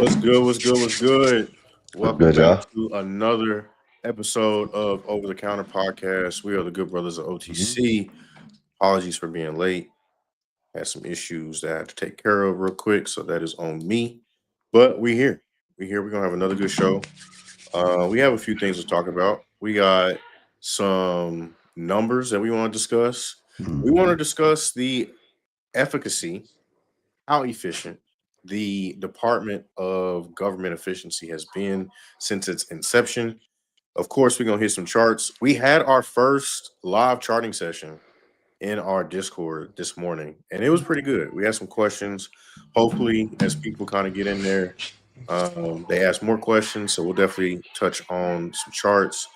What's good? What's good? What's good? What's Welcome good, back y'all? to another episode of Over the Counter Podcast. We are the good brothers of Hmm. OTC. Apologies for being late. Had some issues that I had to take care of real quick, so that is on me. But we here. We here. We're gonna have another good show. We have a few things to talk about. We got some numbers that we want to discuss. We want to Hmm. discuss the efficacy, how efficient the Department of Government Efficiency has been since its inception. Of course, we're going to hit some charts. We had our first live charting session in our Discord this morning, and it was pretty good. We had some questions. Hopefully, as people kind of get in there, they ask more questions. So we'll definitely touch on some charts,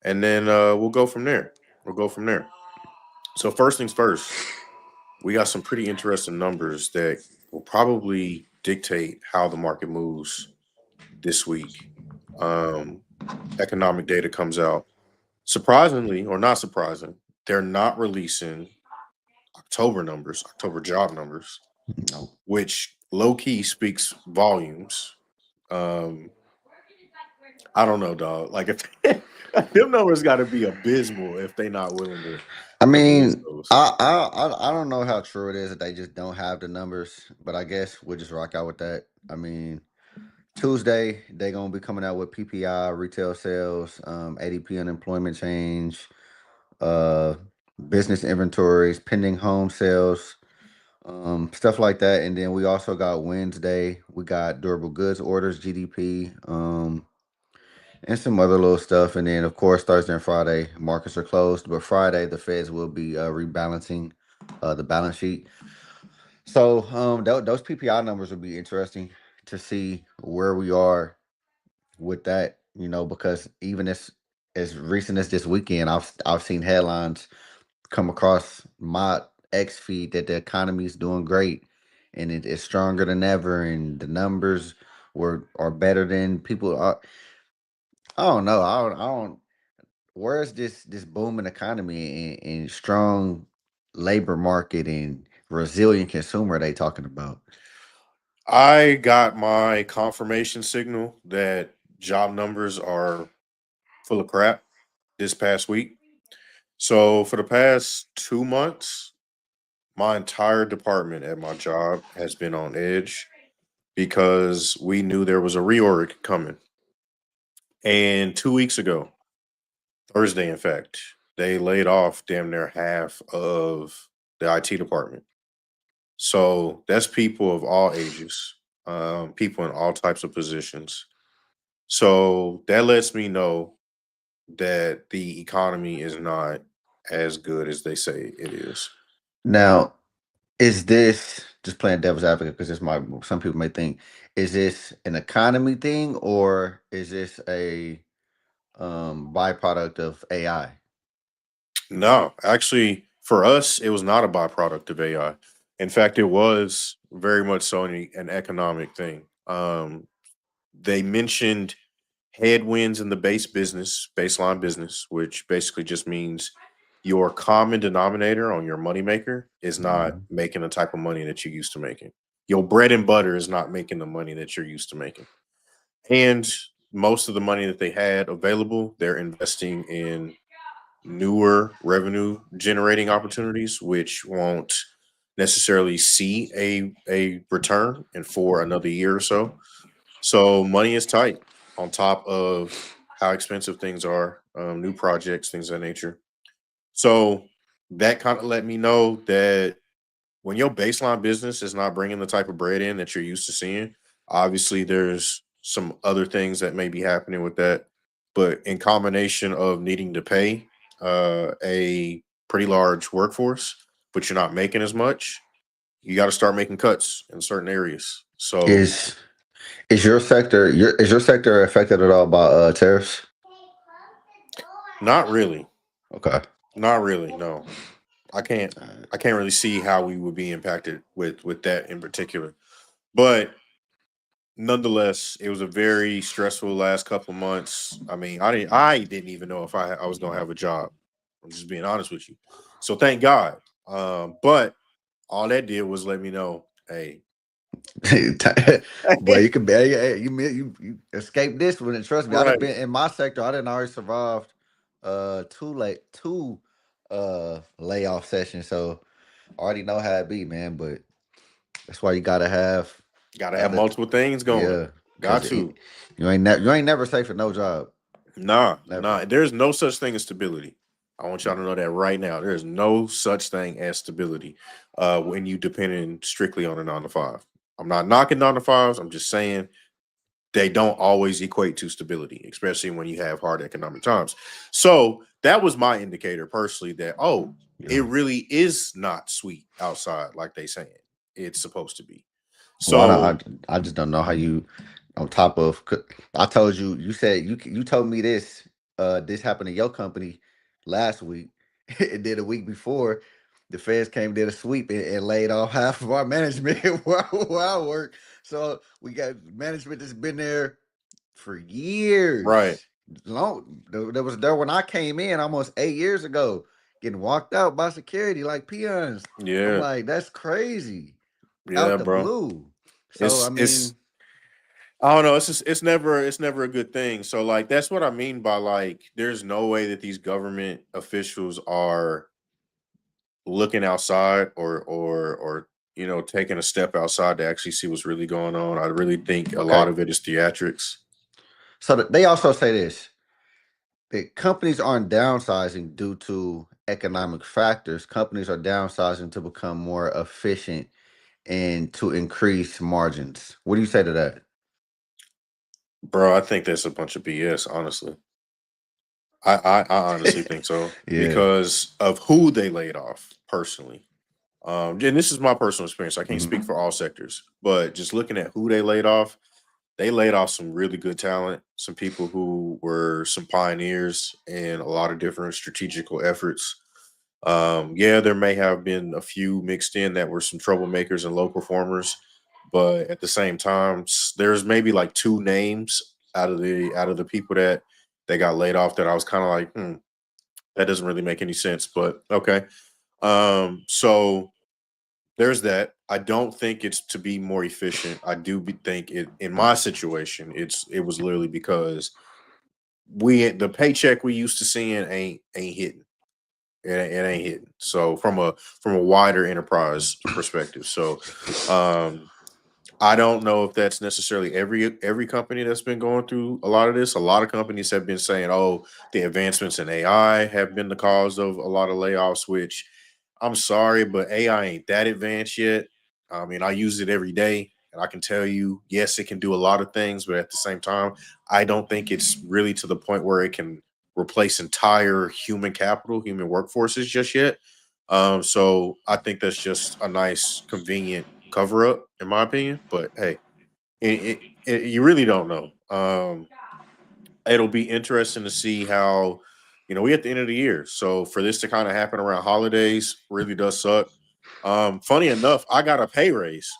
and then we'll go from there. We'll go from there. So, first things first, we got some pretty interesting numbers that will probably dictate how the market moves this week. Um, Economic data comes out. Surprisingly, or not surprising, they're not releasing October numbers, October job numbers, No. which low key speaks volumes. Um, I don't know, dog. Like if them numbers got to be abysmal if they not willing I to release mean, those. I don't know how true it is that they just don't have the numbers, but I guess we'll just rock out with that. I mean, Tuesday they gonna be coming out with PPI, retail sales, ADP unemployment change, uh, business inventories, pending home sales, stuff like that. And then we also got Wednesday, we got durable goods orders, GDP, and some other little stuff. And then, of course, Thursday and Friday, markets are closed. But Friday, the Feds will be rebalancing the balance sheet. So those PPI numbers will be interesting to see where we are with that. Because even as recent as this weekend, I've seen headlines come across my X feed that the economy is doing great and it is stronger than ever, and the numbers were are better than people are. I don't know. I don't. Where's this booming economy and strong labor market and resilient consumer they talking about? I got my confirmation signal that job numbers are full of crap this past week. So for the past 2 months, my entire department at my job has been on edge because we knew there was a reorg coming. And 2 weeks ago, Thursday, in fact, they laid off damn near half of the IT department. So that's people of all ages, people in all types of positions. So that lets me know that the economy is not as good as they say it is. Now, is this just playing devil's advocate? Because this might some people may think, is this an economy thing or is this a byproduct of AI? No, actually, for us, it was not a byproduct of AI. In fact, it was very much so an economic thing. They mentioned headwinds in the baseline business, which basically just means your common denominator on your moneymaker is not Mhm. making the type of money that you're used to making. Your bread and butter is not making the money that you're used to making. And most of the money that they had available, they're investing in newer revenue generating opportunities, which won't necessarily see a return and for another year or so. So money is tight on top of how expensive things are, new projects, things of that nature. So that kind of let me know that when your baseline business is not bringing the type of bread in that you're used to seeing, obviously there's some other things that may be happening with that. But in combination of needing to pay a pretty large workforce, but you're not making as much, you got to start making cuts in certain areas. So Is is your sector affected at all by tariffs? not really, Okay. not really. No, I can't. Alright. I can't really see how we would be impacted with that in particular. But nonetheless, it was a very stressful last couple of months. I mean, I didn't even know if I was gonna have a job. I'm just being honest with you. So thank God. But all that did was let me know, hey, Boy, you can be you escape this one. And trust me, I'd have Right. been in my sector. I didn't already survived two layoff sessions, so I already know how it be, man. But that's why you gotta have Gotta have other, multiple things going. yeah, Got because to. you ain't never safe for no job, Nah, never. nah. There's no such thing as stability. I want y'all to know that right now. There is no such thing as stability when you depending strictly on a 9 to 5. I'm not knocking 9 to 5s. I'm just saying they don't always equate to stability, especially when you have hard economic times. So that was my indicator personally that, oh, Yeah. it really is not sweet outside like they saying it's supposed to be. Well, So I just don't know how you on top of. I told you, you said you told me this happened to your company last week. It did a week before. The feds came, did a sweep, and laid off half of our management where I work. So we got management that's been there for right. years. Long there was there when I came in almost 8 years ago, getting walked out by security like peons. I'm Yeah. like, that's crazy, Yeah, out the bro. blue. So I It's mean, I don't know. It's just it's never a good thing. So like that's what I mean by like there's no way that these government officials are looking outside or taking a step outside to actually see what's really going on. I really think a okay. lot of it is theatrics. So they also say this: that companies aren't downsizing due to economic factors. Companies are downsizing to become more efficient and to increase margins. What do you say to that? Bro, I think that's a bunch of BS, honestly. I honestly think so Yeah. because of who they laid off personally. And this is my personal experience. I can't Mhm. speak for all sectors, but just looking at who they laid off some really good talent, some people who were some pioneers in a lot of different strategical efforts. Yeah, there may have been a few mixed in that were some troublemakers and low performers, but at the same time, there's maybe like two names out of the people that they got laid off that I was kind of like, that doesn't really make any sense. But okay, so there's that. I don't think it's to be more efficient. I do think it in my situation, it was literally because the paycheck we used to seeing ain't hitting. It ain't hitting. So from a wider enterprise perspective. So um I don't know if that's necessarily every company that's been going through a lot of this. A lot of companies have been saying, "Oh, the advancements in AI have been the cause of a lot of layoffs." Which I'm sorry, but AI ain't that advanced yet. I mean, I use it every day, and I can tell you, yes, it can do a lot of things, but at the same time, I don't think it's really to the point where it can replace entire human capital, human workforces just yet. So I think that's just a nice, convenient cover up, in my opinion. But hey, you really don't know. It'll be interesting to see how, we at the end of the year. So for this to kind of happen around holidays really does suck. Funny enough, I got a pay raise.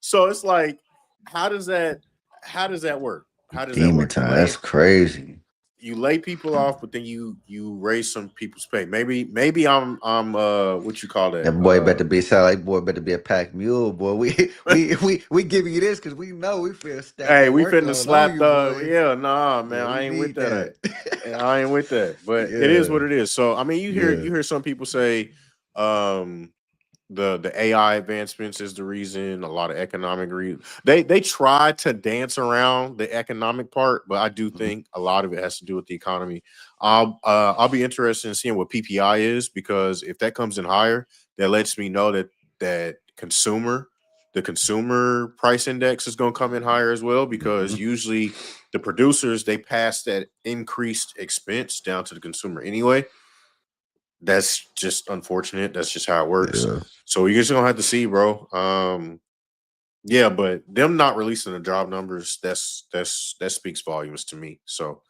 So it's like, how does that how does that work? How does that Demon work? time. That's crazy. You lay people off, but then you raise some people's pay. Maybe I'm what you call That that? boy better be sound like boy better be a pack mule, boy. We giving you this because we know we feel stack Hey, that we finna workload on slap you, boy. yeah, nah, man, Yeah, we I ain't with need that. that. I ain't with that. But it is Yeah, what it is. So I mean, you hear yeah. you hear some people say um the AI advancements is the reason, a lot of economic they try to dance around the economic part, but I do Mhm. think a lot of it has to do with the economy. I'll be interested in seeing what PPI is because if that comes in higher, that lets me know that the consumer price index is going to come in higher as well because Mhm. usually the producers they pass that increased expense down to the consumer anyway. That's just unfortunate. That's just how it works. Yeah. So you're just gonna have to see, bro. Yeah, but them not releasing the job numbers, that speaks volumes to me. So,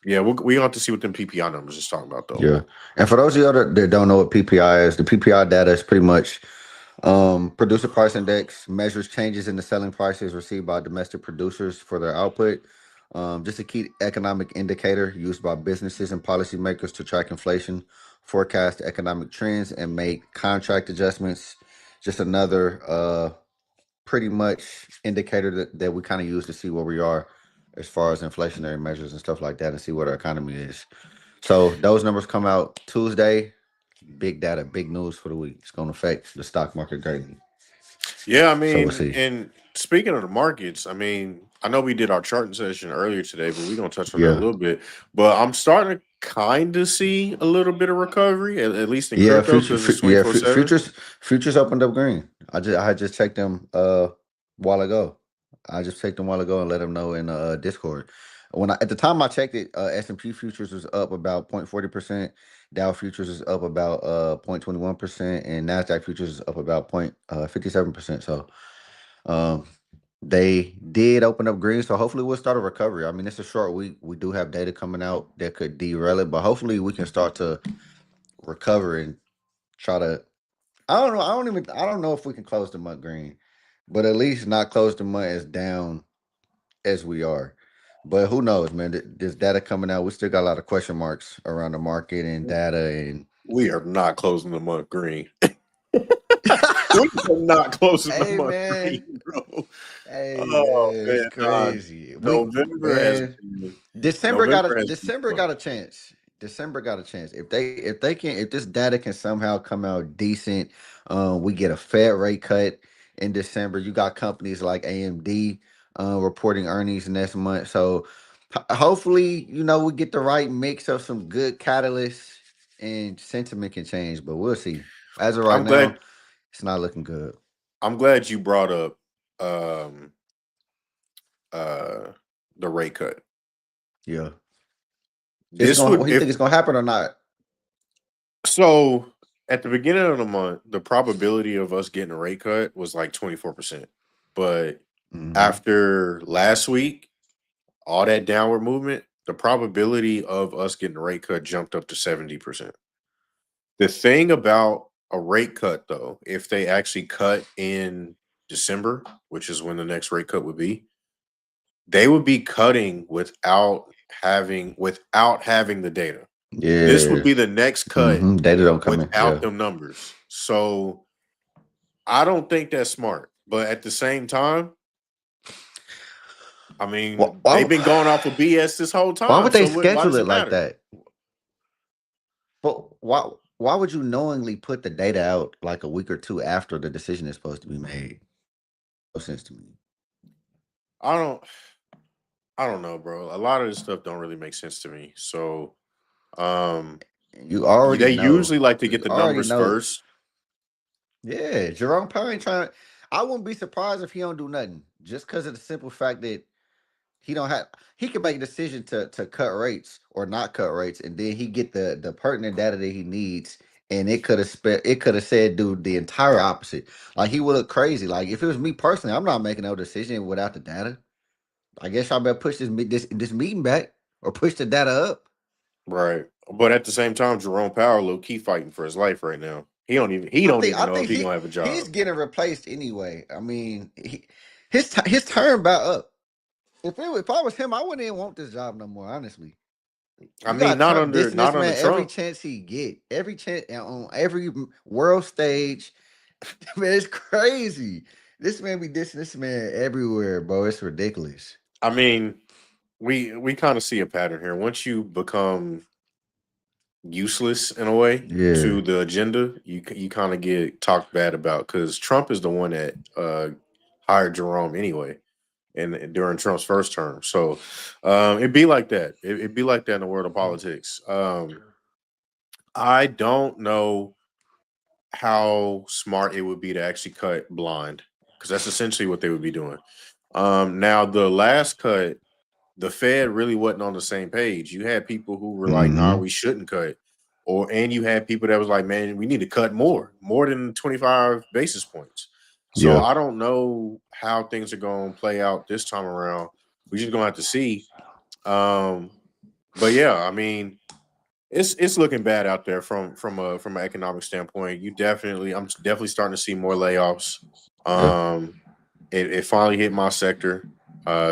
yeah, we have to see what them PPI numbers is talking about though. Yeah. And for those of you that don't know what PPI is, the PPI data is pretty much producer price index measures changes in the selling prices received by domestic producers for their output. Just a key economic indicator used by businesses and policymakers to track inflation, forecast economic trends, and make contract adjustments. just another pretty much indicator that we kind of use to see where we are as far as inflationary measures and stuff like that, and see what our economy is. So those numbers come out Tuesday. Big data, big news for the week. It's going to affect the stock market greatly. Yeah, I So we'll mean, see. and speaking of the markets, I mean, I know we did our charting session earlier today, but we're gonna touch on that a Yeah, little bit. But I'm starting to kind of see a little bit of recovery, at least in yeah. crypto, because it's Yeah. 24/7. Futures opened up green. I just checked them while ago. I just checked them while ago and let them know in Discord. At the time I checked it, S&P futures was up about 0.40%. Dow futures is up about 0.21%, and Nasdaq futures is up about 0.57%. So um they did open up green, so hopefully we'll start a recovery. I mean, it's a short week. We do have data coming out that could derail it, but hopefully we can start to recover and try to. I don't know. I don't know if we can close the month green, but at least not close the month as down as we are. But who knows, man? There's data coming out. We still got a lot of question marks around the market and data and. We are not closing the month green. We are not closing the Hey month man, green, bro. hey Oh man, it's man, nah, crazy. November has Man. been December been December fun. got a chance. December got a chance. If this data can somehow come out decent, we get a Fed rate cut in December. You got companies like AMD reporting earnings next month. So hopefully, we get the right mix of some good catalysts and sentiment can change, but we'll see. As of right I'm now, glad it's not looking good. I'm glad you brought up um uh the rate cut. Yeah. This would You if think it's gonna happen or not? so at the beginning of the month, the probability of us getting a rate cut was like 24%. But Hmm. after last week, all that downward movement, the probability of us getting a rate cut jumped up to 70%. The thing about a rate cut, though, if they actually cut in December, which is when the next rate cut would be, they would be cutting without having the data. This would Yeah. be the next cut Data don't come in. without Yeah. them numbers. So I don't think that's smart. But at the same time, I Why, mean, why, they've been going off of BS this whole why time. would they So why schedule does it it like matter? that? But why would you knowingly put the data out like a week or two after the decision is supposed to be made? No sense to me. I don't I don't know, bro. A lot of this stuff don't really make sense to me. So um You already they know. usually like to You get the already numbers know. first. Yeah, Jerome Powell ain't trying. I wouldn't be surprised if he don't do nothing, just because of the simple fact that he don't have. He can make a decision to cut rates or not cut rates, and then he get the pertinent data that he needs. And it could have said, dude, the entire opposite. Like he would look crazy. Like if it was me personally, I'm not making no decision without the data. I guess I better push this meeting back or push the data up. Right. But at the same time, Jerome Powell low key fighting for his life right now. He don't even I know if think he gonna have a he's job. getting replaced anyway. I mean, his turn back up. If I was him, I wouldn't even want this job no more. Honestly, I you mean, got not Trump under dissing this not under man every Trump. chance he get, every chance on every world stage. Man, it's crazy. This man be dissing this man everywhere, bro. It's ridiculous. I mean, we kind of see a pattern here. Once you become useless in a way Yeah, to the agenda, you kind of get talked bad about because Trump is the one that hired Jerome anyway, and during Trump's first term. So it'd be like that. It'd be like that in the world of politics. I don't know how smart it would be to actually cut blind because that's essentially what they would be doing. Now the last cut, the Fed really wasn't on the same page. You had people who were like, "Nah, hmm we shouldn't cut," and you had people that was like, "Man, we need to cut more than 25 basis points." So yeah. I don't know how things are going to play out this time around. We're just going to have to see. Um, but yeah, I mean, it's looking bad out there from an economic standpoint. I'm definitely starting to see more layoffs. Yeah. Um, it finally hit my sector,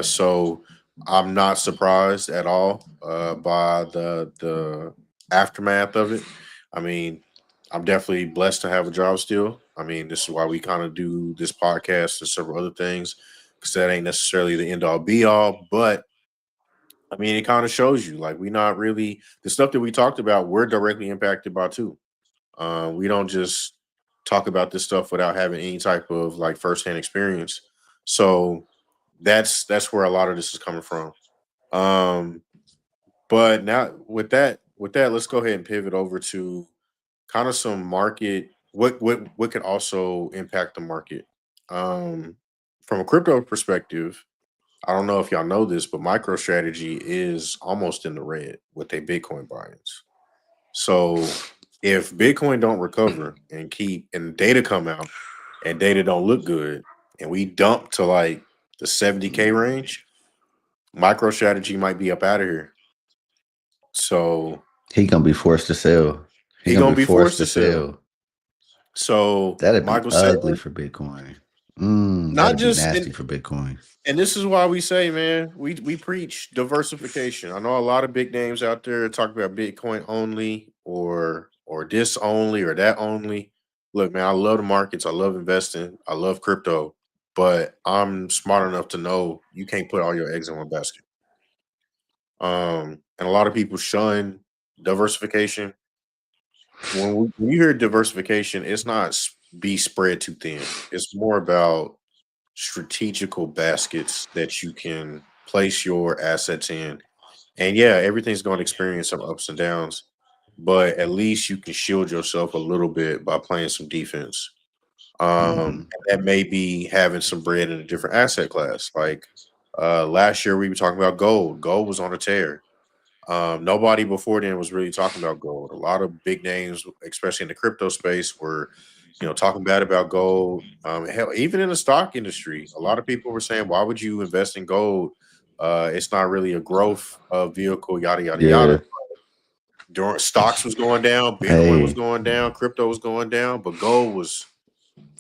so I'm not surprised at all by the aftermath of it. I mean, I'm definitely blessed to have a job still, I mean, this is why we kind of do this podcast and several other things, because that ain't necessarily the end all be all. But I mean, it kind of shows you like we not really the stuff that we talked about. We're directly impacted by too. We don't just talk about this stuff without having any type of like firsthand experience. So that's where a lot of this is coming from. Um, but now with that, let's go ahead and pivot over to kind of some market what could also impact the market. Um, from a crypto perspective, I don't know if y'all know this, but MicroStrategy is almost in the red with their Bitcoin buy-ins. So if Bitcoin don't recover and data come out and data don't look good and we dump to like the 70K range, MicroStrategy might be up out of here. So He gonna be forced to sell. He he gonna gonna be be forced forced to to sell. sell. So That'd be Michael ugly Saylor, for Bitcoin. not That'd be just nasty for Bitcoin. and this is why we say, man, we preach diversification. I know a lot of big names out there talk about Bitcoin only or this only or that only. Look, man, I love the markets. I love investing. I love crypto, but I'm smart enough to know you can't put all your eggs in one basket. And a lot of people shun diversification. When you hear diversification, it's not be spread too thin. It's more about strategical baskets that you can place your assets in. And yeah, everything's going to experience some ups and downs, but at least you can shield yourself a little bit by playing some defense. Hmm. That may be having some bread in a different asset class. Like last year, we were talking about gold. Gold was on a tear. Nobody before then was really talking about gold. A lot of big names, especially in the crypto space, were talking bad about gold. Hell, even in the stock industry, a lot of people were saying, "Why would you invest in gold? It's not really a growth vehicle." Yada yada Yeah. yada. During stocks was going down, Bitcoin was Hey, going down, crypto was going down, but gold was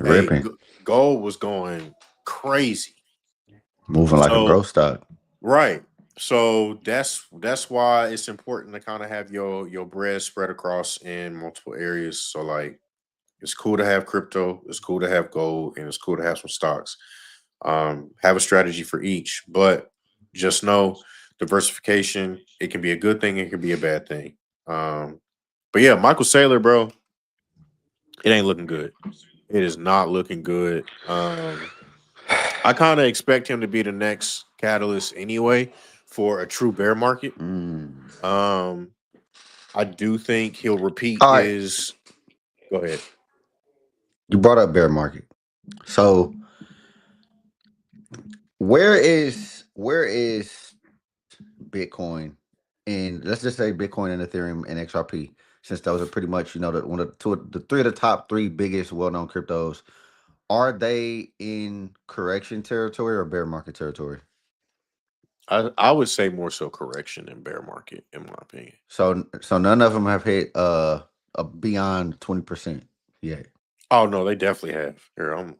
hey, ripping, gold was going crazy. moving like a So growth stock. right. So that's why it's important to kind of have your bread spread across in multiple areas. So like it's cool to have crypto, it's cool to have gold, and it's cool to have some stocks. Have a strategy for each, but just know diversification, it can be a good thing, it can be a bad thing. But yeah, Michael Saylor, bro, it ain't looking good. It is not looking good. I kind of expect him to be the next catalyst anyway for a true bear market. Mm. Um, I do think he'll repeat All right, his. Go ahead. you brought up bear market. So where is Bitcoin, and let's just say Bitcoin and Ethereum and XRP, since those are pretty much the three of the top three biggest well-known cryptos. Are they in correction territory or bear market territory? I would say more so correction than bear market, in my opinion. So none of them have hit a beyond 20% yet. Oh no, they definitely have. Here, I'm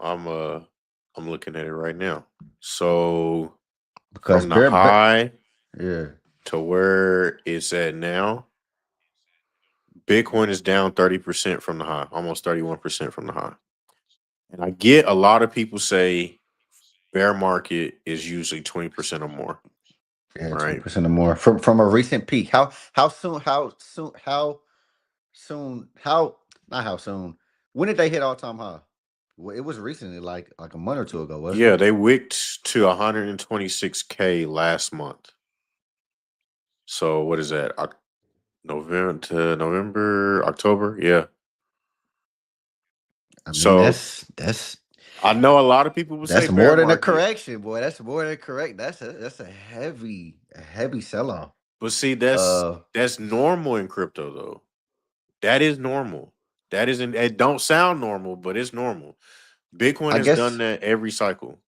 looking at it right now. So Because from the bear high yeah. to where it's at now, Bitcoin is down 30% from the high, almost 31% from the high. And I get a lot of people say bear market is usually 20% or more, Yeah, right? 20% or more from a recent peak. How not how soon? When did they hit all time high? Well, it was recently, like a month or two ago, wasn't Yeah, it? they wicked to 126K last month. So what is that? November to November, October? Yeah. I mean, So I know a lot of people would say that's bear more than a market, correction, boy. That's more than correct. That's a heavy sell off. but see that's Uh, that's normal in crypto though. That is normal. That isn't it don't sound normal, but it's normal. Bitcoin I has done guess that every cycle.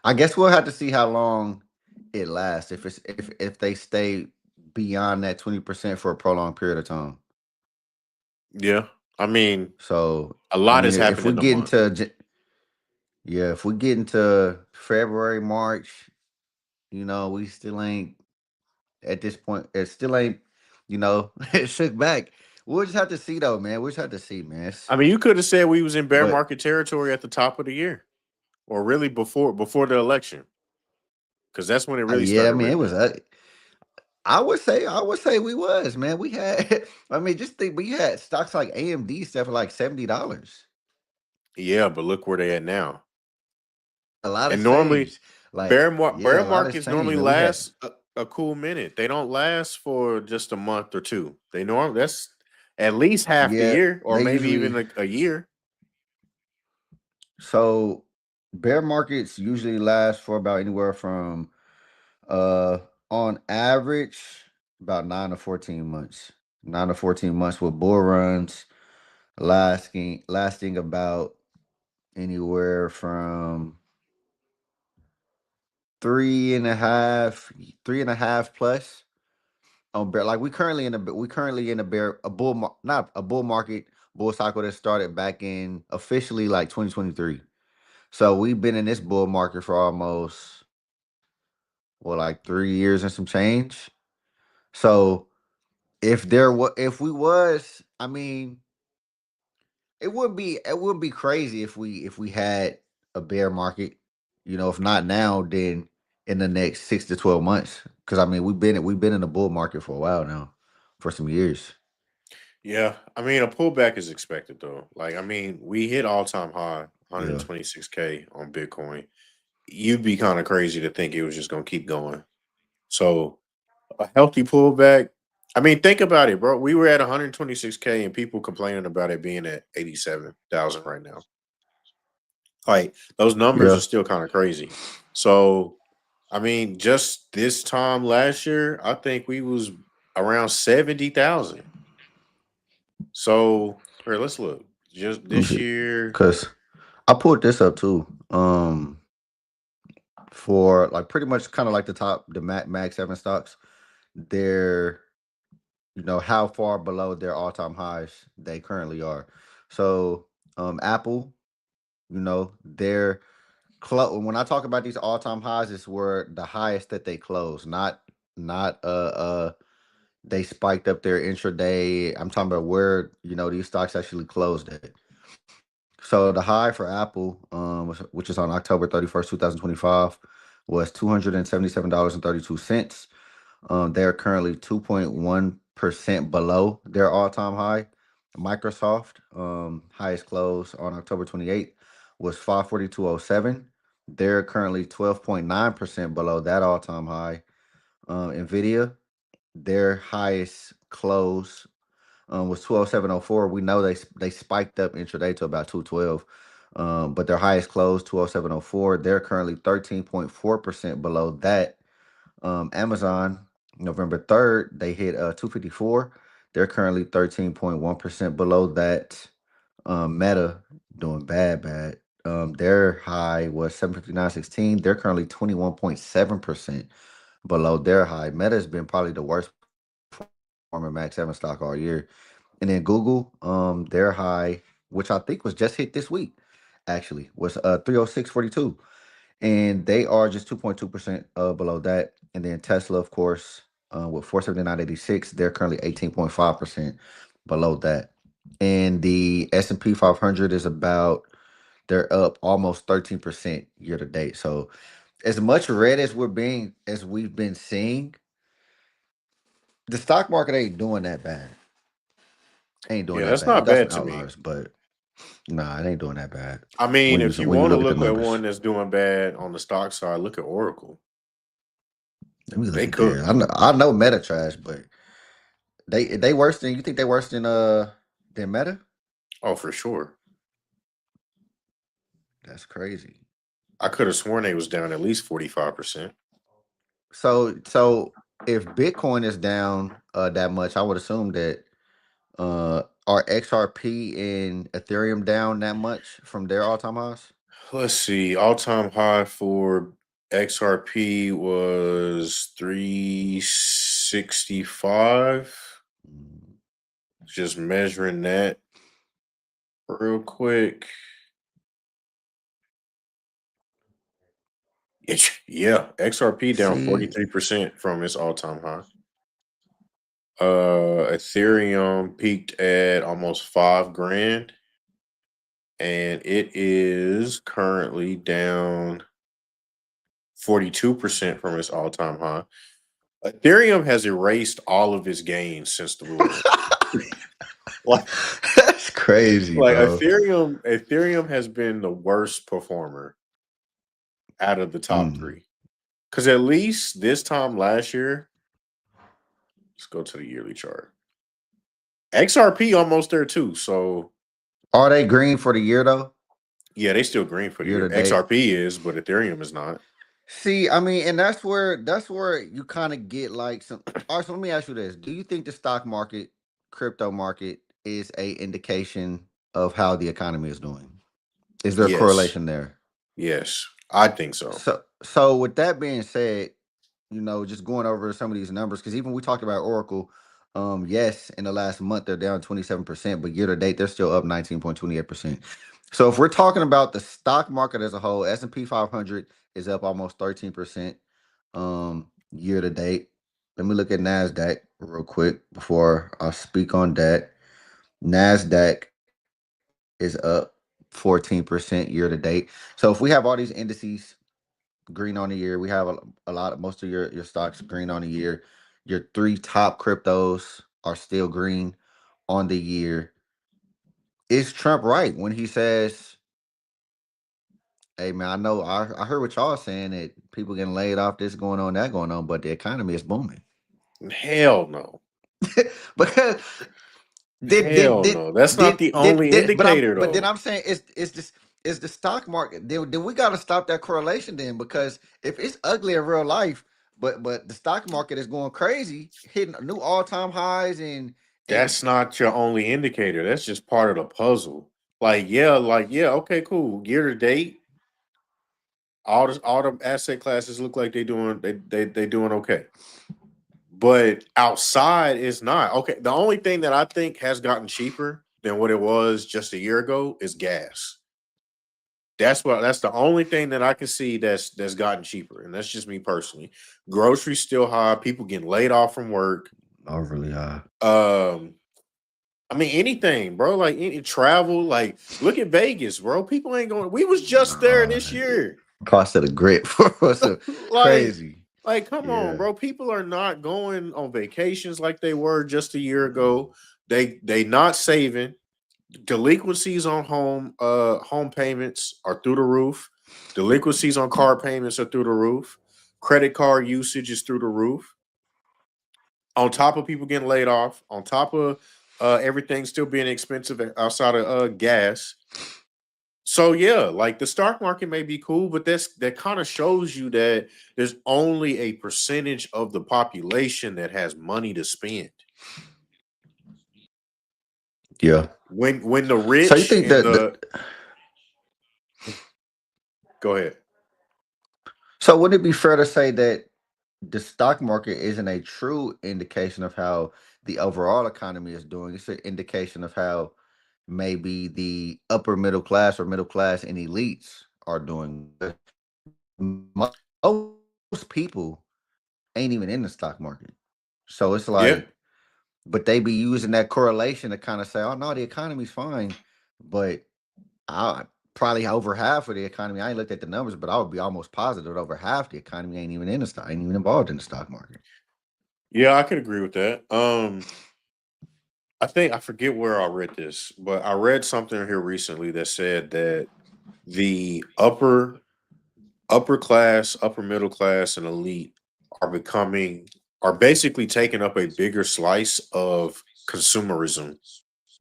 I guess we'll have to see how long it lasts if they stay beyond that 20% for a prolonged period of time. Yeah. I mean, So a I lot mean, has if happened we in a get month. into yeah, if we get into February, March, we still ain't at this point. It still ain't, it shook back. we'll just have to see though, man. We'll just have to see, man. I mean, you could have said we was in bear But market territory at the top of the year, or really before the election, because that's when it really yeah, I started mean, it ripping. was. I would say we was, man. We had. I mean, just think we had stocks like AMD stuff for like $70. Yeah, but look where they at now. A lot And has normally, changed. Like, bear yeah, a lot has markets changed, normally man. We had, last a cool minute. They don't last for just a month or two. That's at least half the yeah, year, or they maybe even usually. a year. So bear markets usually last for about anywhere from uh on average about 9 to 14 months. 9 to 14 months with bull runs lasting about anywhere from 3.5, 3.5 plus on bear. Like we currently in a bear a not a bull market bull cycle that started back in officially like 2023. So we've been in this bull market for almost like 3 years and some change. So if we was, I mean, it wouldn't be crazy if we had a bear market. If not now, then in the next 6 to 12 months. Because I mean, we've been in the bull market for a while now, for some years. Yeah, I mean, a pullback is expected though. Like, I mean, we hit all time high, Yeah, 126K on Bitcoin. You'd be kind of crazy to think it was just gonna keep going. So a healthy pullback. I mean, think about it, bro. We were at 126K and people complaining about it being at 87,000 right now. Like those numbers are yeah. still kind of crazy. So, I mean, just this time last year, I think we was around 70,000. So, here, let's look. Just Let me this see, year, because I pulled this up too. For like pretty much kind of like the Mag 7 stocks, they're how far below their all-time highs they currently are. So Apple, they're close. When I talk about these all-time highs, it's where the highest that they close, not they spiked up their intraday. I'm talking about where these stocks actually closed at. So the high for Apple, which is on October 31st, 2025, was $277.32. They're currently 2.1% below their all-time high. Microsoft, highest close on October 28th was 542.07. They're currently 12.9% below that all-time high. Nvidia, their highest close was 207.04. We know they spiked up intraday to about 212. But their highest close 207.04. They're currently 13.4% below that. Amazon, November 3rd, they hit 254. They're currently 13.1% below that. Meta doing bad. Their high was 759.16. They're currently 21.7% below their high. Meta has been probably the worst performing Max 7 stock all year. And then Google, their high, which I think was just hit this week, actually, was 306.42. And they are just 2.2% below that. And then Tesla, of course, with 479.86, they're currently 18.5% below that. And the S&P 500 is they're up almost 13% year to date. So as much red as we've been seeing, the stock market ain't doing that bad. Ain't doing yeah, that that's bad. It not got some bad to me. outliers, but nah, it ain't doing that bad I mean, if you when you want to look at the look at numbers. one that's doing bad on the stock side, look at Oracle. Let me look They at there. cooked. I know Meta trash, but they worse than you think they worse than Meta? Oh, for sure. That's crazy. I could have sworn they was down at least 45%. So if Bitcoin is down that much, I would assume that are XRP and Ethereum down that much from their all-time highs? Let's see. All time high for XRP was 365. Mm, Just measuring that real quick. Yeah, XRP down See, 43% from its all time high. Ethereum peaked at almost 5 grand, and it is currently down 42% from its all-time high. Ethereum has erased all of its gains since the bull run. like, That's crazy, like bro. Ethereum has been the worst performer out of the top Mm. three. Because at least this time last year, let's go to the yearly chart. XRP almost there too. So Are they green for the year though? yeah, they still green for the Year year. to date. XRP is, but Ethereum is not. See, I mean, and that's where you kind of get like some. All right, so let me ask you this: do you think the stock market, crypto market, is a indication of how the economy is doing? Is there a Yes. correlation there? Yes. I think so. So with that being said, just going over some of these numbers, because even we talked about Oracle. Yes, in the last month they're down 27%, but year to date they're still up 19.28%. So if we're talking about the stock market as a whole, S&P 500 is up almost 13% year to date. Let me look at NASDAQ real quick before I speak on that. NASDAQ is up 14% year to date. So if we have all these indices green on the year, we have a lot of most of your stocks green on the year. Your three top cryptos are still green on the year. Is Trump right when he says, "Hey man, I know I heard what y'all saying that people getting laid off, this going on, that going on, but the economy is booming." Hell no. Because did did Hell did no. That's not did the did, only did indicator but then though. I'm saying is the stock market, then we got to stop that correlation then, because if it's ugly in real life, but the stock market is going crazy, hitting new all-time highs and That's not your only indicator. That's just part of the puzzle. Yeah, okay, cool. Year to date, all the asset classes look like they doing okay. But outside is not. Okay, the only thing that I think has gotten cheaper than what it was just a year ago is gas. That's the only thing that I can see that's gotten cheaper. And that's just me personally. Groceries still high, people getting laid off from work. overly high. I mean anything, bro. Like any travel, like look at Vegas, bro. People ain't going. We was just there Uh, this year. cost of the grit for us like, crazy. come on, Yeah. bro. People are not going on vacations like they were just a year ago. They not saving. Delinquencies on home payments are through the roof. Delinquencies on car payments are through the roof. Credit card usage is through the roof. On top of people getting laid off, on top of everything still being expensive outside of gas. So yeah, like the stock market may be cool, but that kind of shows you that there's only a percentage of the population that has money to spend. Yeah. When the So you rich think and that the go ahead. so would it be fair to say that the stock market isn't a true indication of how the overall economy is doing? It's an indication of how maybe the upper middle class or middle class and elites are doing. Most people ain't even in the stock market. So it's Yeah. like, but they be using that correlation to kind of say, oh no, the economy's fine. But I probably over half of the economy, I ain't looked at the numbers, but I would be almost positive that over half the economy ain't even in the stock, ain't even involved in the stock market. Yeah, I could agree with that. I think I forget where I read this, but I read something here recently that said that the upper class, upper middle class, and elite are basically taking up a bigger slice of consumerism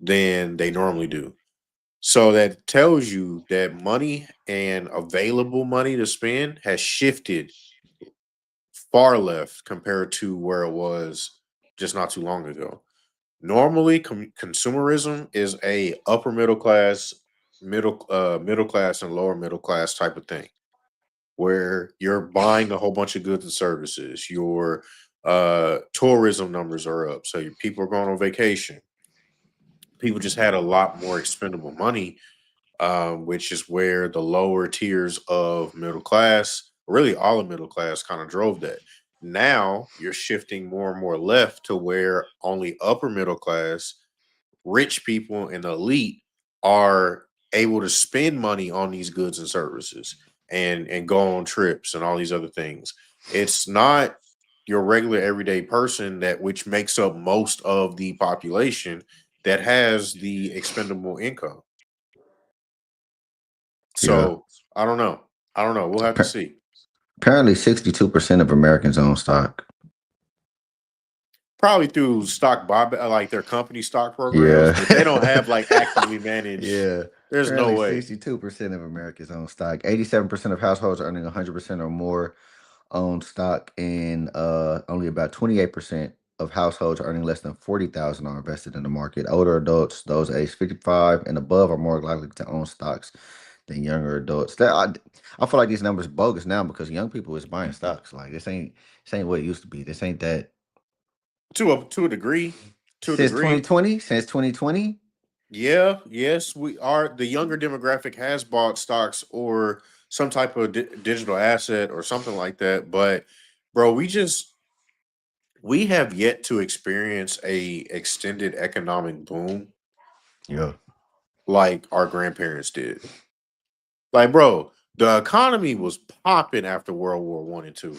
than they normally do. So that tells you that money and available money to spend has shifted far left compared to where it was just not too long ago. Normally, consumerism is a upper middle class, middle class, and lower middle class type of thing, where you're buying a whole bunch of goods and services. Your tourism numbers are up, so your people are going on vacation. People just had a lot more expendable money, which is where the lower tiers of middle class, really all of middle class, kind of drove that. Now you're shifting more and more left to where only upper middle class, rich people, and elite are able to spend money on these goods and services and go on trips and all these other things. It's not your regular everyday person that which makes up most of the population that has the expendable income. Yeah. So I don't know. I don't know. We'll have to see. Apparently, 62% of Americans own stock. Probably through stock buyback, like their company stock programs, Yeah. but they don't have like actively managed. Yeah. There's no Apparently, way. 62% of Americans own stock. 87% of households earning 100% or more own stock, and only about 28% of households earning less than 40,000 are invested in the market. Older adults, those aged 55 and above, are more likely to own stocks than younger adults. I feel like these numbers bogus now because young people is buying stocks. Like this ain't what it used to be. This ain't that. To a degree, to a Since degree, 2020, since 2020. yeah, yes, we are. The younger demographic has bought stocks or some type of digital asset or something like that. But, bro, we have yet to experience a extended economic boom Yeah. like our grandparents did. Like, bro, the economy was popping after World War One and Two.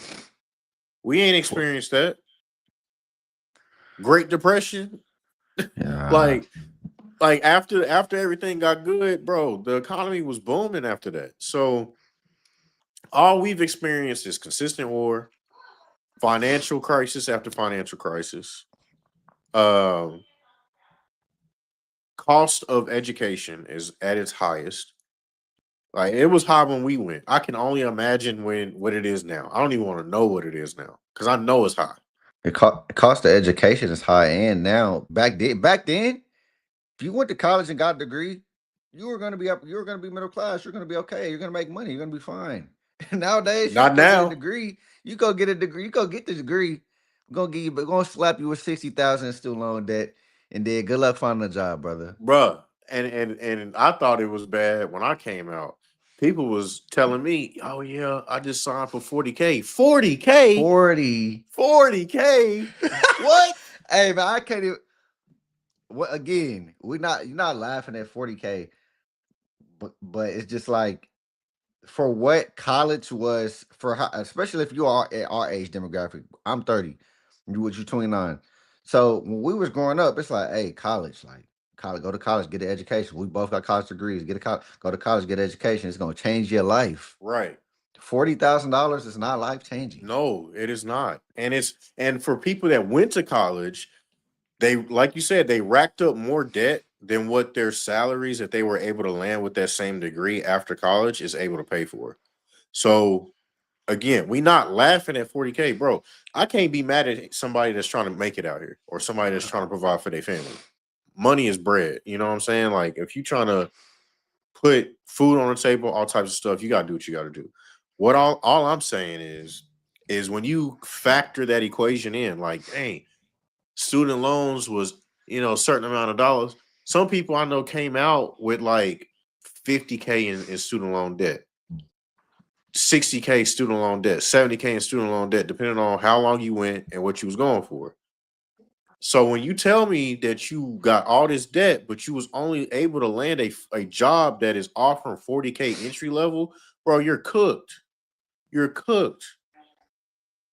We ain't experienced that. Great Depression, Yeah. like after everything got good, bro, the economy was booming after that. So all we've experienced is consistent war, financial crisis after financial crisis, um, cost of education is at its highest. Like it was high when we went. I can only imagine what it is now. I don't even want to know what it is now because I know it's high. Cost of education is high, and now back then, if you went to college and got a degree, you were gonna be up. You were gonna be middle class. You're gonna be okay. You're gonna make money. You're gonna be fine. Nowadays, you Not go get a now, degree. You go get a degree. You go get the degree. We're gonna slap you with 60,000 in student loan debt, and then good luck finding a job, brother. bruh. And I thought it was bad when I came out. People was telling me, "Oh yeah, I just signed for 40K, 40K, 40. 40K." What? Hey man, I can't even. What again? You're not laughing at 40K, but it's just like for what college was for, especially if you are at our age demographic. I'm 30, you 29. So when we was growing up, it's like, hey, college, go to college, get an education. We both got college degrees. Go to college, get an education. It's gonna change your life. Right. $40,000 is not life changing. No, it is not. And for people that went to college, they like you said, they racked up more debt than what their salaries that they were able to land with that same degree after college is able to pay for. So again, we not laughing at 40K, bro. I can't be mad at somebody that's trying to make it out here or somebody that's trying to provide for their family. Money is bread. You know what I'm saying? Like if you're trying to put food on the table, all types of stuff, you gotta do what you gotta do. What all I'm saying is when you factor that equation in, like, hey, student loans was, a certain amount of dollars. Some people I know came out with like 50K in student loan debt. 60K student loan debt, 70K in student loan debt, depending on how long you went and what you was going for. So when you tell me that you got all this debt, but you was only able to land a job that is offering 40K entry level, bro, you're cooked. You're cooked.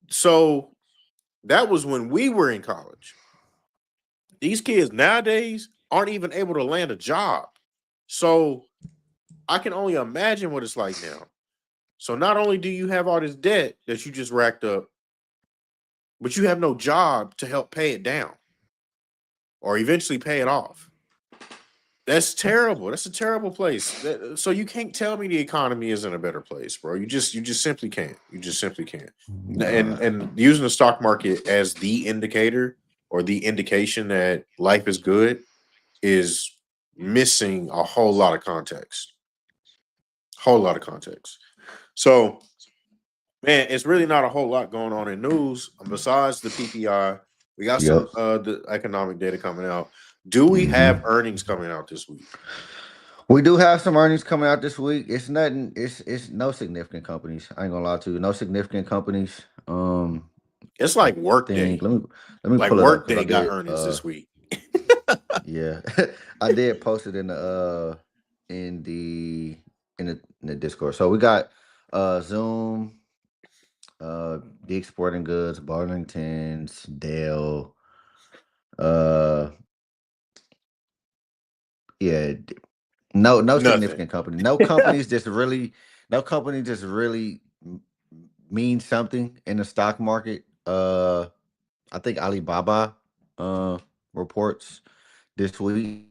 So that was when we were in college. These kids nowadays aren't even able to land a job. So I can only imagine what it's like now. So not only do you have all this debt that you just racked up, but you have no job to help pay it down or eventually pay it off. That's terrible. That's a terrible place. So you can't tell me the economy is in a better place, bro. You just simply can't. You just simply can't. And using the stock market as the indicator or the indication that life is good is missing a whole lot of context. Whole lot of context. So man, it's really not a whole lot going on in news besides the PPI. We got Yep. some the economic data coming out. Do we have earnings coming out this week? We do have some earnings coming out this week. It's nothing. It's no significant companies. I ain't gonna lie to you. No significant companies. It's like think Workday. let me Like pull it up because I Workday got did earnings this week. yeah. I did post it in the in the in the Discord. So we got Zoom, Dick Sporting Goods, Burlington's, Dell, uh yeah, no Nothing. significant company. No companies just really mean something in the stock market. I think Alibaba reports this week.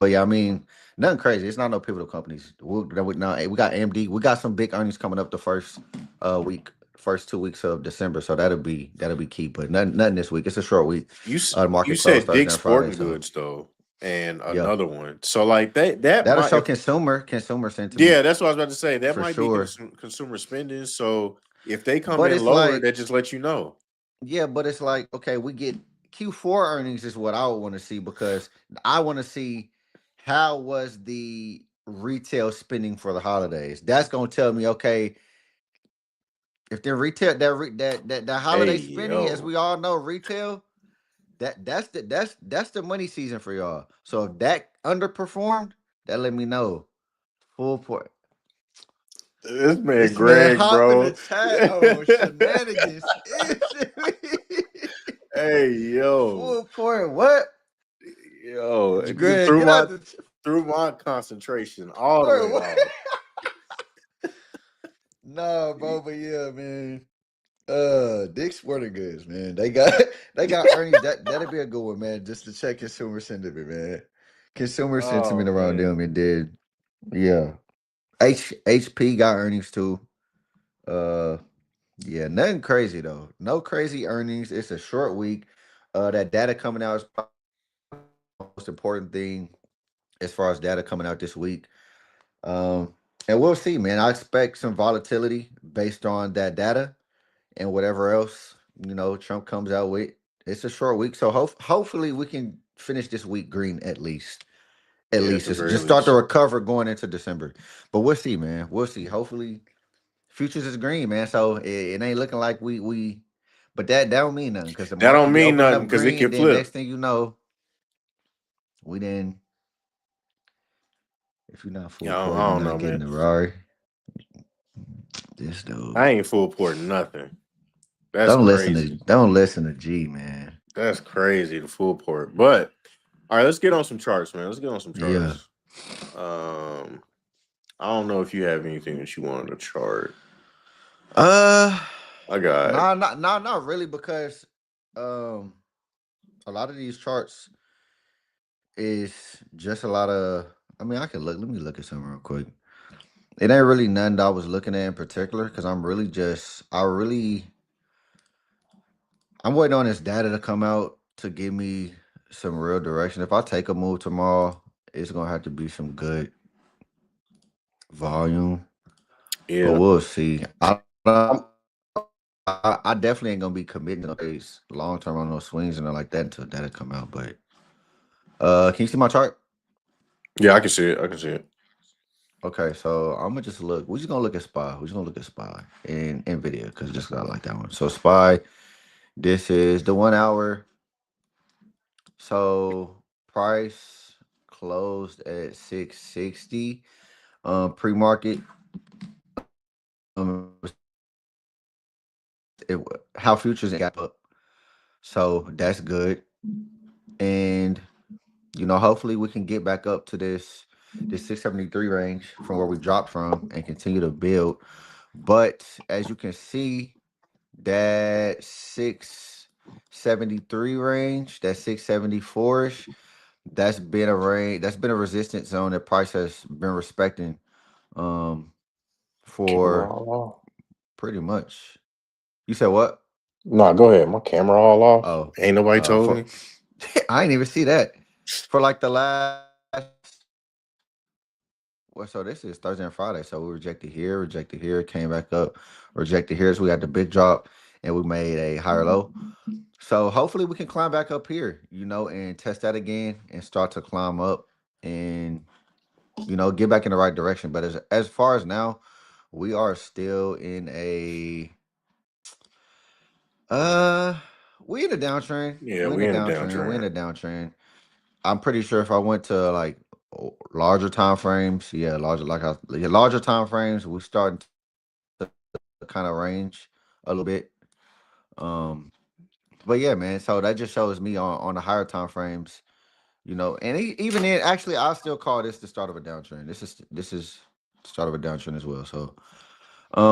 But yeah, I mean, nothing crazy. It's not no pivotal companies. We got AMD. We got some big earnings coming up the first 2 weeks of December. So that'll be key. But nothing this week. It's a short week. The You market closed said Thursday Dick's and Friday. Sporting So Goods though, and yeah, another one. So like that that'll might show if, consumer sentiment yeah, that's what I was about to say. That for might be sure. consumer spending. So if they come But in it's lower, like, that just lets you know. yeah, but it's like, okay, we get Q4 earnings is what I would want to see because I want to see how was the retail spending for the holidays. That's gonna tell me, okay, if the retail that Hey holiday spending, as yo, we all know, retail that's the money season for y'all. So if that underperformed, that let me know. Full point. this man This man Greg, hop in the bro. chat. Oh, shenanigans. Hey yo, Full point. What? Greg, threw get out my the threw my concentration all the point. way What? off. Nah, bro, but yeah, man. Dick's Sporting Goods, man. They got earnings. That'd be a good one, man. Just to check consumer sentiment, man. Consumer sentiment Oh around man. them, and then yeah. HP got earnings too. Uh, yeah, nothing crazy though. No crazy earnings. It's a short week. That data coming out is probably the most important thing as far as data coming out this week. Um, and we'll see, man. I expect some volatility based on that data and whatever else Trump comes out with. It's a short week, so hopefully we can finish this week green at least. At Yeah, at least the very just start to least. recover going into December. But we'll see, man. We'll see. Hopefully, futures is green, man. So it ain't looking like we. But that don't mean nothing because the That market don't be mean opening nothing up because it green. can Then next flip. thing you know, we then if you're not full Yeah, port, I you're don't not know, getting man. the Rari. This dude. I ain't full port nothing. That's crazy. Don't listen to G, man. That's crazy, the full port. But all right, let's get on some charts, man. Let's get on some Yeah. charts. I don't know if you have anything that you want to chart. Uh, I got not really because a lot of these charts is just a lot of. I mean, I can look. Let me look at something real quick. It ain't really nothing that I was looking at in particular because I'm waiting on this data to come out to give me some real direction. If I take a move tomorrow, it's gonna have to be some good volume, but yeah. we'll see. I'm, I definitely ain't gonna be committing to those long term on those swings and all like that until data come out. But can you see my chart? yeah, I can see it. I can see it. Okay, so I'm gonna just look. We're just gonna look at SPY. We're just gonna look at SPY and Nvidia because just 'cause I like that one. So SPY, this is the 1 hour. So price closed at 660. Pre-market. Um, how futures got up. So that's good. And hopefully we can get back up to this 673 range from where we dropped from and continue to build. But as you can see, that 673 range, that 674ish, that's been a range, that's been a resistance zone that price has been respecting Camera for all off. pretty much. You said what? No, go ahead. My camera all off. Oh, Ain't nobody told for me. I didn't even see that. For like the last well, so this is Thursday and Friday. So we rejected here, came back up, rejected here. So we had the big drop and we made a higher low. So hopefully we can climb back up here, and test that again and start to climb up and get back in the right direction. But as far as now, we are still in a Uh, we in a downtrend. Yeah, We in we a in a downtrend. We in downtrend. a downtrend. I'm pretty sure if I went to like larger time frames, yeah, larger time frames, we starting to kind of range a little bit. Um, but yeah, man. So that just shows me on the higher time frames, and even then, actually, I still call this the start of a downtrend. This is the start of a downtrend as well. So,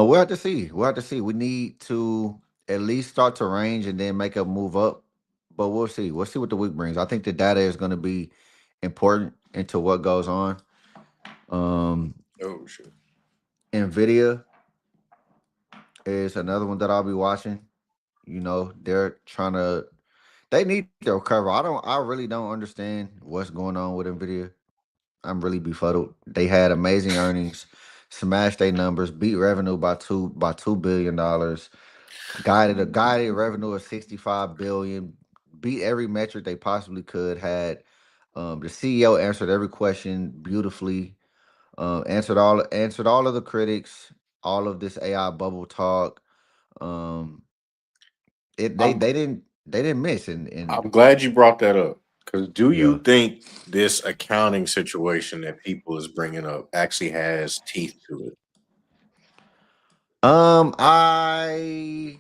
we'll have to see. We'll have to see. We need to at least start to range and then make a move up. But we'll see. We'll see what the week brings. I think the data is going to be important into what goes on. Um, Oh shit. Nvidia is another one that I'll be watching. They're trying to. They need to recover. I really don't understand what's going on with Nvidia. I'm really befuddled. They had amazing earnings, smashed their numbers, beat revenue by $2 billion, guided revenue of 65 billion, beat every metric they possibly could. Had the CEO answered every question beautifully, answered all of the critics, all of this AI bubble talk. Um, it they I'm they didn't they didn't miss and I'm glad you brought that up. Because do yeah. you think this accounting situation that people is bringing up actually has teeth to it? I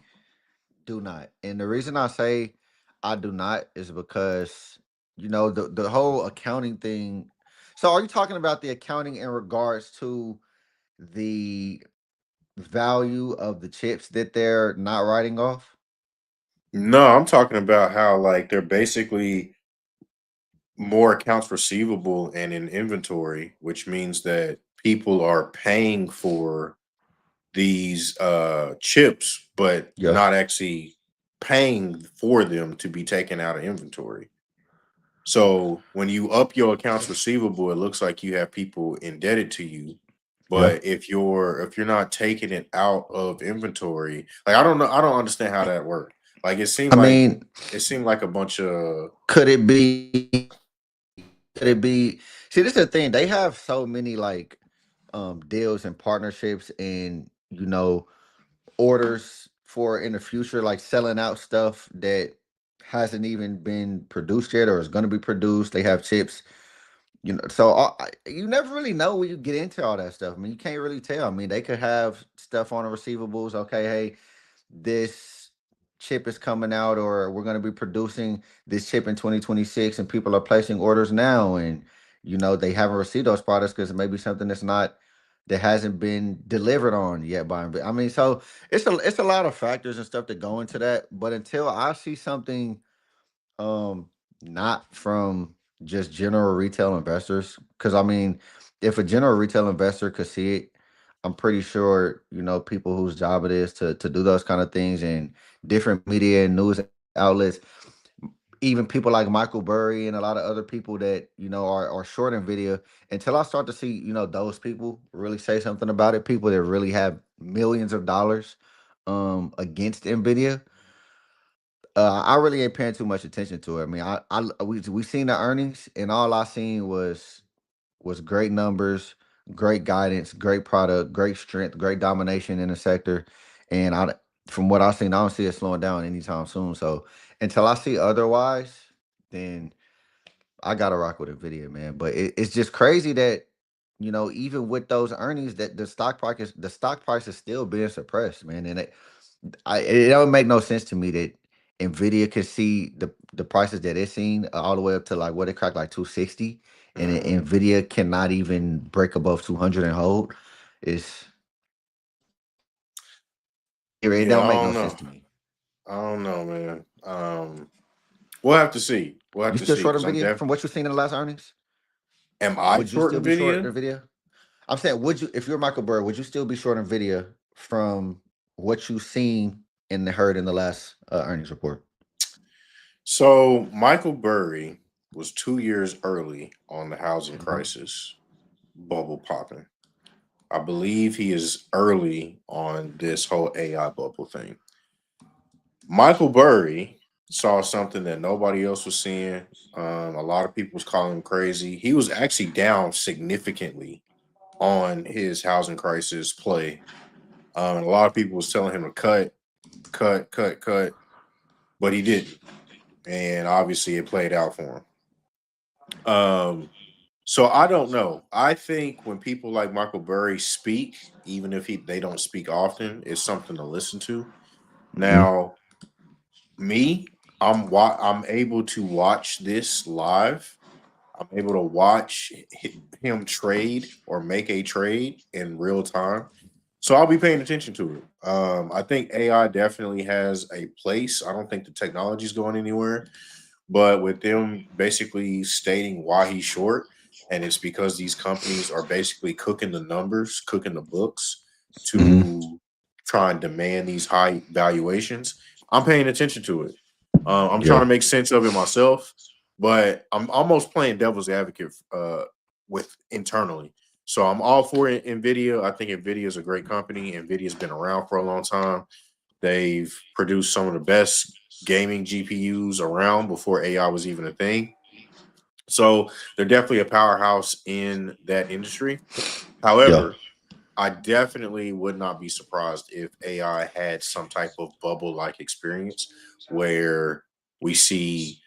do not. And the reason I say I do not is because the whole accounting thing. So are you talking about the accounting in regards to the value of the chips that they're not writing off? No, I'm talking about how like they're basically more accounts receivable and in inventory, which means that people are paying for these chips, but Yeah. not actually paying for them to be taken out of inventory. So when you up your accounts receivable, it looks like you have people indebted to you. Yeah. But if you're not taking it out of inventory, like I don't understand how that worked. Like I mean, it seemed like a bunch of could it be could it be see this is the thing. They have so many like deals and partnerships and orders for in the future, like selling out stuff that hasn't even been produced yet or is going to be produced. They have chips, so you never really know when you get into all that stuff. I mean, you can't really tell. I mean, they could have stuff on the receivables. Okay, hey, this chip is coming out, or we're going to be producing this chip in 2026, and people are placing orders now, and they haven't received those products because it may be something that hasn't been delivered on yet by. I mean, so it's a lot of factors and stuff that go into that. But until I see something, um, not from just general retail investors, because I mean, if a general retail investor could see it, I'm pretty sure people whose job it is to do those kind of things and different media and news outlets, even people like Michael Burry and a lot of other people that are short in video. Until I start to see those people really say something about it, people that really have millions of dollars against Nvidia, I really ain't paying too much attention to it. I mean, we seen the earnings, and all I seen was great numbers, great guidance, great product, great strength, great domination in the sector, and from what I've seen, I don't see it slowing down anytime soon. So until I see otherwise, then I gotta rock with Nvidia, man. But it's just crazy that even with those earnings, that the stock price is still being suppressed, man. And it don't make no sense to me that Nvidia could see the prices that it's seen all the way up to like what it cracked like 260, and then mhm. Nvidia cannot even break above 200 and hold. It's it Yeah, don't I make no don't sense know. to me. I don't know, man. We'll have to see. We'll have You to still see short because Nvidia from what you've seen in the last earnings? am I Would you short still be short Nvidia? Nvidia? I'm saying, would you, if you're Michael Burr, would you still be short Nvidia from what you've seen and heard in the last earnings report? So Michael Burry was 2 years early on the housing Mhm. crisis bubble popping. I believe he is early on this whole AI bubble thing. Michael Burry saw something that nobody else was seeing. A lot of people was calling him crazy. He was actually down significantly on his housing crisis play. And a lot of people was telling him to cut, cut, cut, cut. but he didn't, and obviously it played out for him. So I don't know. I think when people like Michael Burry speak, even if they don't speak often, it's something to listen to. Mhm. Now, me, I'm able to watch this live. I'm able to watch him trade or make a trade in real time. So I'll be paying attention to it. I think AI definitely has a place. I don't think the technology is going anywhere, but with them basically stating why he's short, and it's because these companies are basically cooking the numbers, cooking the books Mhm. to try and demand these high valuations. I'm paying attention to it. I'm trying Yeah. to make sense of it myself, but I'm almost playing devil's advocate with internally. So I'm all for Nvidia. I think Nvidia is a great company. Nvidia's been around for a long time. They've produced some of the best gaming GPUs around before AI was even a thing. So they're definitely a powerhouse in that industry. Yeah. However, I definitely would not be surprised if AI had some type of bubble like experience where we see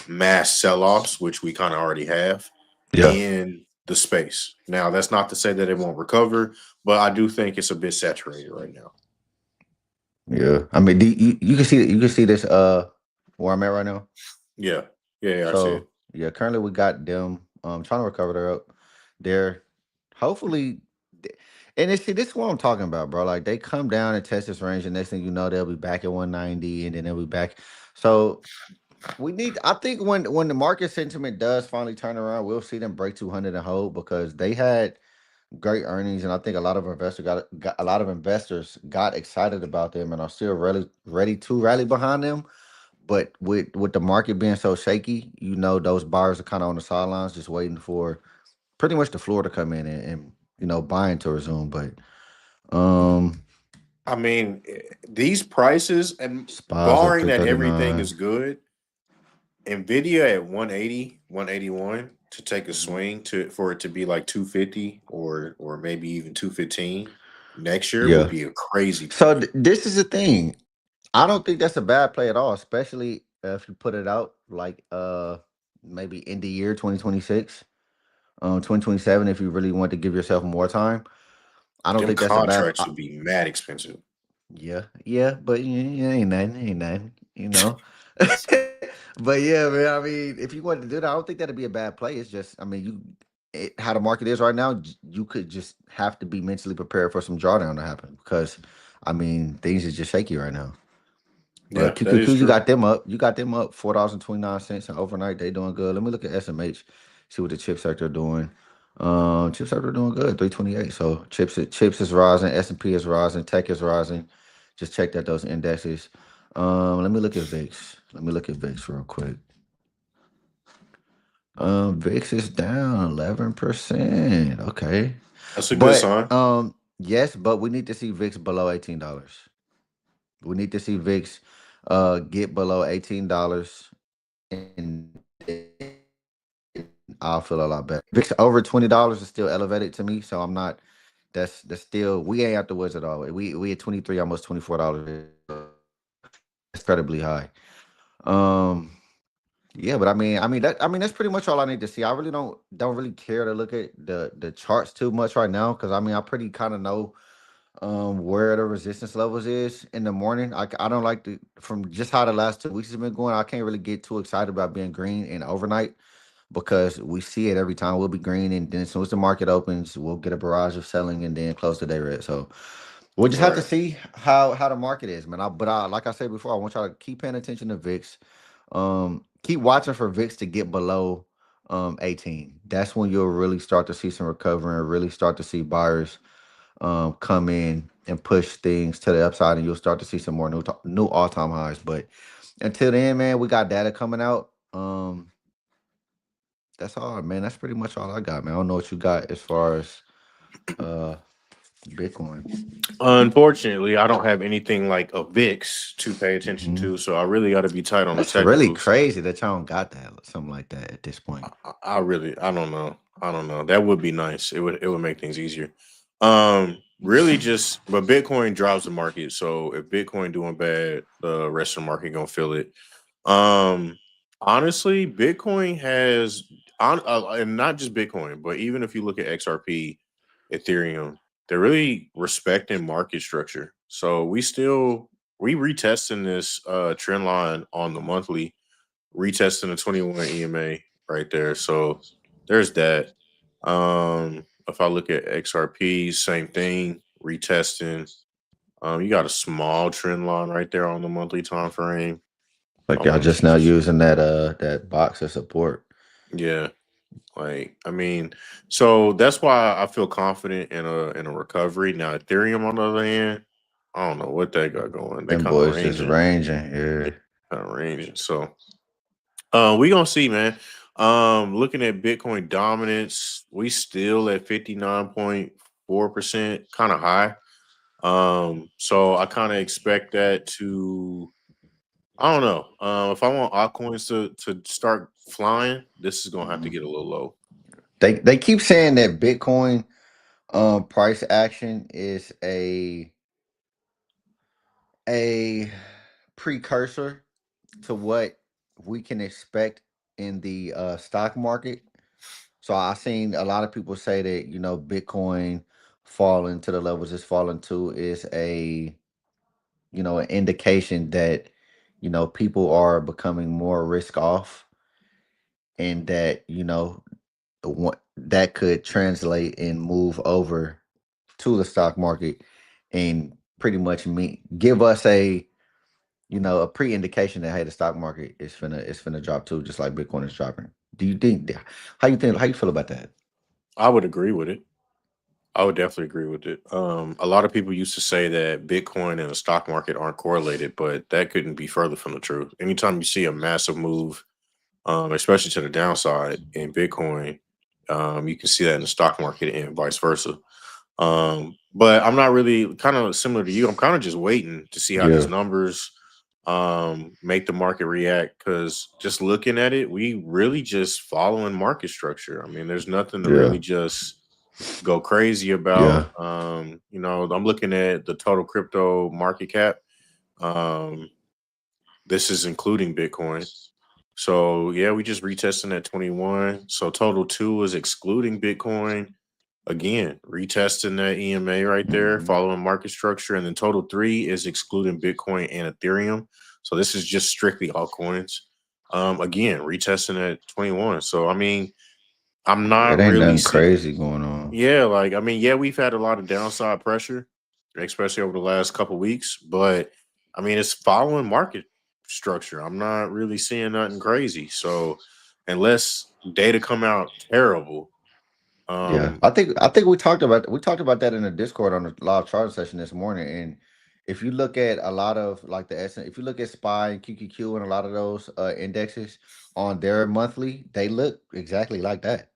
mass sell offs, which we kind of already have Yeah. in the space. Now, that's not to say that it won't recover, but I do think it's a bit saturated right now. Yeah. I mean, you can see this where I'm at right now. Yeah. Yeah, I see So it. yeah, currently we got them trying to recover their up. They're hopefully and see this is what I'm talking about, bro. Like they come down and test this range, and next thing you know, they'll be back at 190 and then they'll be back. So we need I think when the market sentiment does finally turn around, we'll see them break 200 and hold because they had great earnings, and I think a lot of investors got excited about them and are still really ready to rally behind them. But with the market being so shaky, those buyers are kind of on the sidelines, just waiting for pretty much the floor to come in and buying to resume. But um, I mean, these prices, and spies at barring three that thirty everything nine. is good, Nvidia at 180, 181 to take a Mhm. swing to for it to be like 250 or maybe even 215 next year would Yeah. be a crazy So play. this is the thing. I don't think that's a bad play at all, especially if you put it out like maybe in the year 2026. 2027 if you really want to give yourself more time. I don't Them think that's a bad. contracts would be mad expensive. Yeah, yeah, but ain't nothing. But yeah, man. I mean, if you wanted to do that, I don't think that'd be a bad play. It's just, I mean, how the market is right now, you could just have to be mentally prepared for some drawdown to happen because, I mean, things are just shaky right now. Yeah, But that is QQQ, you true. got them up. You got them up $4.29, and overnight they doing good. Let me look at SMH, see what the chip sector doing. Chip sector doing good, 328. So chips is rising, S&P is rising, tech is rising. Just check that those indexes. Let me look at VIX. Let me look at VIX real quick. VIX is down 11%. Okay. That's a good But sign. yes, but we need to see VIX below $18. We need to see VIX get below $18 and I'll feel a lot better. VIX over $20 is still elevated to me, so I'm not. That's still we ain't at the woods at all. We at 23, almost $24. Incredibly high. Um, yeah, but I mean that's pretty much all I need to see. I really don't really care to look at the charts too much right now because I mean I pretty kind of know where the resistance levels is in the morning. I don't like to from just how the last 2 weeks has been going. I can't really get too excited about being green in overnight because we see it every time. We'll be green, and then as soon as the market opens, we'll get a barrage of selling and then close the day red. So we'll just have to Right. see how the market is, man. But like I said before, I want y'all to keep paying attention to VIX. Keep watching for VIX to get below 18. That's when you'll really start to see some recovery and really start to see buyers come in and push things to the upside, and you'll start to see some more new all time highs. But until then, man, we got data coming out. That's all, man. That's pretty much all I got, man. I don't know what you got as far as uh Bitcoin. Unfortunately, I don't have anything like a VIX to pay attention Hmm. to, so I really got to be tight on the That's really technicals. crazy that y'all don't got that, something like that at this point. I don't know. I don't know. That would be nice. It would make things easier. Really just, but Bitcoin drives the market. So if Bitcoin doing bad, the rest of the market gonna feel it. Um, Honestly, Bitcoin has and not just Bitcoin, but even if you look at XRP, Ethereum, they're really respecting market structure. So we retesting this trend line on the monthly, retesting the 21 EMA right there. So there's that. If I look at XRP, same thing, retesting. You got a small trend line right there on the monthly time frame. Like I y'all want just to now just using that box of support. yeah, like I mean, so that's why I feel confident in a recovery. Now Ethereum on the other hand, I don't know what they got going. They Them kind of boys just ranging. ranging. They Yeah. kind of ranging. So we gonna see, man. Looking at Bitcoin dominance, we still at 59.4%, kind of high. So I kind of expect that to. I don't know. If I want altcoins to start flying, this is gonna have to Mhm. get a little low. They keep saying that Bitcoin price action is a precursor to what we can expect in the stock market. So I seen a lot of people say that, Bitcoin falling to the levels it's falling to is an indication that, people are becoming more risk off, and that, that could translate and move over to the stock market and pretty much give us a pre-indication that, hey, the stock market is finna drop too, just like Bitcoin is dropping. Do you think how you feel about that? I would agree with it. I would definitely agree with it. A lot of people used to say that Bitcoin and the stock market aren't correlated, but that couldn't be further from the truth. Anytime you see a massive move, especially to the downside in Bitcoin, you can see that in the stock market and vice versa. But I'm not really kind of similar to you. I'm kind of just waiting to see how these Yeah, numbers make the market react, because just looking at it, we really just following market structure. I mean, there's nothing to yeah, really just go crazy about. yeah. I'm looking at the total crypto market cap. Um, this is including Bitcoin. So yeah, we just retesting at 21. So total two is excluding Bitcoin. Again, retesting that EMA right there, Mhm. following market structure. And then total three is excluding Bitcoin and Ethereum. So this is just strictly altcoins. Again, retesting at 21. So I mean, I'm It not ain't really nothing see. crazy going on. Yeah, like I mean, yeah, we've had a lot of downside pressure, especially over the last couple weeks. But I mean, it's following market structure. I'm not really seeing nothing crazy. So unless data come out terrible, Yeah, um, I think we talked about that in the Discord on the live chart session this morning. And if you look at a lot of like if you look at SPY and QQQ and a lot of those indexes on their monthly, they look exactly like that.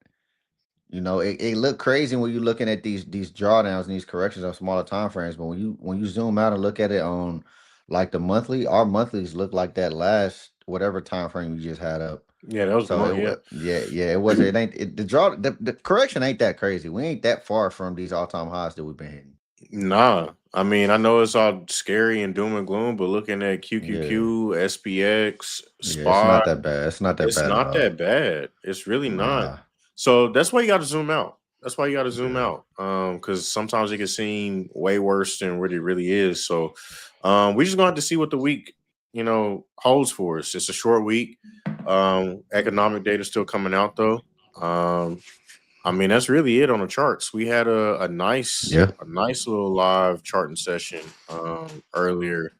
It looked crazy when you're looking at these drawdowns and these corrections on smaller time frames. But when you zoom out and look at it on like the monthly, our monthlies look like that last whatever time frame you just had up. yeah, that was the So month. Yeah. yeah, it was. It ain't the correction ain't that crazy. We ain't that far from these all time highs that we've been hitting. Nah, I mean, I know it's all scary and doom and gloom, but looking at Yeah, QQQ, SPX, yeah, it's not SPOT, that bad. It's not that it's bad at not all. that bad. It's really not. Nah, So that's why you got to zoom out. That's why you got to zoom yeah, out. Because sometimes it can seem way worse than what it really is. So, we just gonna have to see what the week, holds for us. It's a short week. Economic data still coming out though. Um, I mean, that's really it on the charts. We had a nice yeah, a nice little live charting session earlier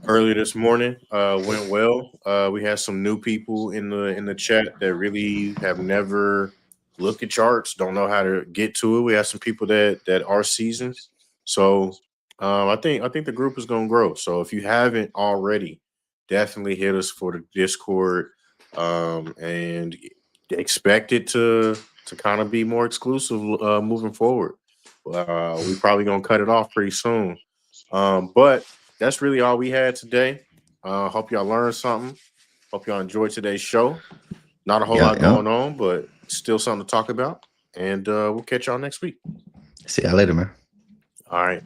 this morning. Went well. We had some new people in the chat that really have never looked at charts, don't know how to get to it. We have some people that are seasoned. So I think the group is gonna grow. So if you haven't already, definitely hit us for the Discord, and expect it to kind of be more exclusive moving forward. We probably gonna cut it off pretty soon. But that's really all we had today. Hope y'all learned something. Hope y'all enjoyed today's show. Not a whole yeah, lot yeah. going on, but still something to talk about. And we'll catch y'all next week. See y'all later, man. All right.